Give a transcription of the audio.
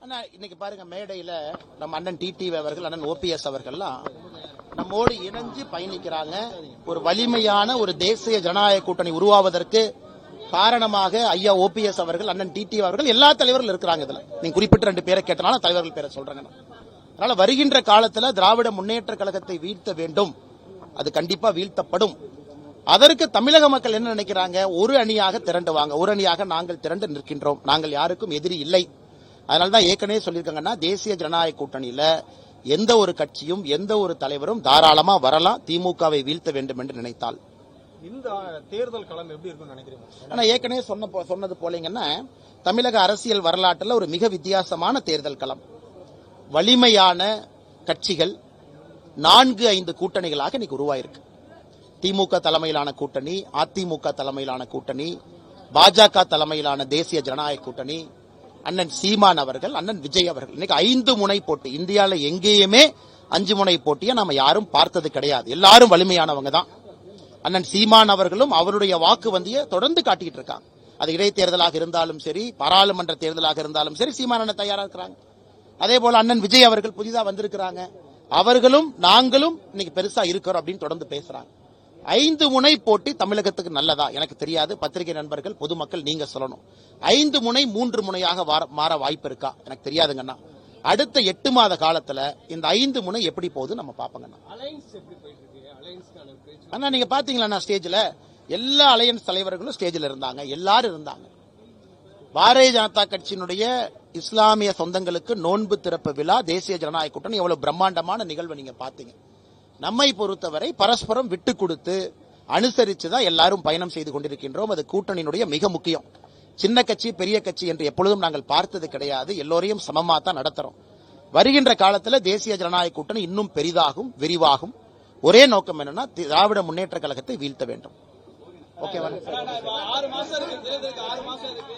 ஆனா இன்னைக்கு பாருங்க, மேடையில நம்ம அண்ணன் டிடிவி அவர்கள், அண்ணன் ஓபிஎஸ் அவர்கள்லாம் நம்மோடு இணைஞ்சு பயணிக்கிறாங்க. ஒரு வலிமையான ஒரு தேசிய ஜனநாயக கூட்டணி உருவாவதற்கு காரணமாக ஐயா ஓபிஎஸ் அவர்கள், அண்ணன் டிடிவி அவர்கள், எல்லா தலைவர்கள் இருக்கிறாங்க. இதுல நீங்க குறிப்பிட்ட 2 பேரை கேட்டனால தலைவர்கள் பேரை சொல்றாங்க. அதனால வருகின்ற காலத்துல திராவிட முன்னேற்ற கழகத்தை வீழ்த்த வேண்டும். அது கண்டிப்பா வீழ்த்தப்படும். அதற்கு தமிழக மக்கள் என்ன நினைக்கிறாங்க? ஒரு அணியாக திரண்டுவாங்க. ஒரு அணியாக நாங்கள் திரண்டு நிற்கின்றோம். நாங்கள் யாருக்கும் எதிரி இல்லை. அதனால்தான் ஏற்கனவே சொல்லியிருக்காங்கன்னா, தேசிய ஜனநாயக கூட்டணியில எந்த ஒரு கட்சியும் எந்த ஒரு தலைவரும் தாராளமா வரலாம், திமுகவை வீழ்த்த வேண்டும் என்று நினைத்தால். இந்த தேர்தல் களம் எப்படி இருக்கும்னு நினைக்கிறீங்க? ஆனா ஏற்கனவே சொன்னது போலீங்கன்னா, தமிழக அரசியல் வரலாற்றில் ஒரு மிக வித்தியாசமான தேர்தல் களம். வலிமையான கட்சிகள் 4-5 கூட்டணிகளாக இன்னைக்கு உருவாயிருக்கு. திமுக தலைமையிலான கூட்டணி, அதிமுக தலைமையிலான கூட்டணி, பாஜக தலைமையிலான தேசிய ஜனநாயக கூட்டணி, அண்ணன் சீமான் அவர்கள், அண்ணன் விஜய் அவர்கள். இன்னைக்கு 5 முனை போட்டி. இந்தியாவில் எங்கேயுமே 5 முனை போட்டியை நாம யாரும் பார்த்தது கிடையாது. எல்லாரும் வலிமையானவங்க தான். அண்ணன் சீமான் அவர்களும் அவருடைய வாக்கு வந்தியை தொடர்ந்து காட்டிட்டு இருக்காங்க. அது இடைத்தேர்தலாக இருந்தாலும் சரி, பாராளுமன்ற தேர்தலாக இருந்தாலும் சரி, சீமான் அண்ணன் தயாரா இருக்கிறாங்க. அதே போல அண்ணன் விஜய் அவர்கள் புதிதா வந்திருக்கிறாங்க. அவர்களும் நாங்களும் இன்னைக்கு பெருசா இருக்கிறோம் அப்படின்னு தொடர்ந்து பேசுறாங்க. 5 முனை போட்டி தமிழகத்துக்கு நல்லதா? எனக்கு தெரியாது. பத்திரிகை நண்பர்கள், பொதுமக்கள் நீங்க சொல்லணும். 5 முனை 3 முனையாக மாற வாய்ப்பு இருக்கா? எனக்கு தெரியாதுங்கண்ணா. அடுத்த 8 மாத காலத்துல இந்த 5 முனை எப்படி போகுது நம்ம பாப்போங்கண்ணா. அண்ணா நீங்க பாத்தீங்களா ஸ்டேஜ்ல எல்லா அலையன்ஸ் தலைவர்களும் ஸ்டேஜில் இருந்தாங்க. எல்லாரும் இருந்தாங்க. பாரதிய ஜனதா கட்சியினுடைய இஸ்லாமிய சொந்தங்களுக்கு நோன்பு திறப்பு விழா, தேசிய ஜனநாயக கூட்டணி எவ்வளவு பிரம்மாண்டமான நிகழ்வு நீங்க பாத்தீங்க. நம்மை பொறுத்தவரை பரஸ்பரம் விட்டு கொடுத்து அனுசரிச்சுதான் எல்லாரும் பயணம் செய்து கொண்டிருக்கின்றோம். அது கூட்டணியினுடைய மிக முக்கியம். சின்ன கட்சி பெரிய கட்சி என்று எப்பொழுதும் நாங்கள் பார்த்தது கிடையாது. எல்லோரையும் சமமா தான் நடத்துறோம். வருகின்ற காலத்தில் தேசிய ஜனநாயக கூட்டணி இன்னும் பெரிதாகும், விரிவாகும். ஒரே நோக்கம் என்னன்னா, திராவிட முன்னேற்ற கழகத்தை வீழ்த்த வேண்டும். ஓகேவா? 6 மாசம் இருக்கு.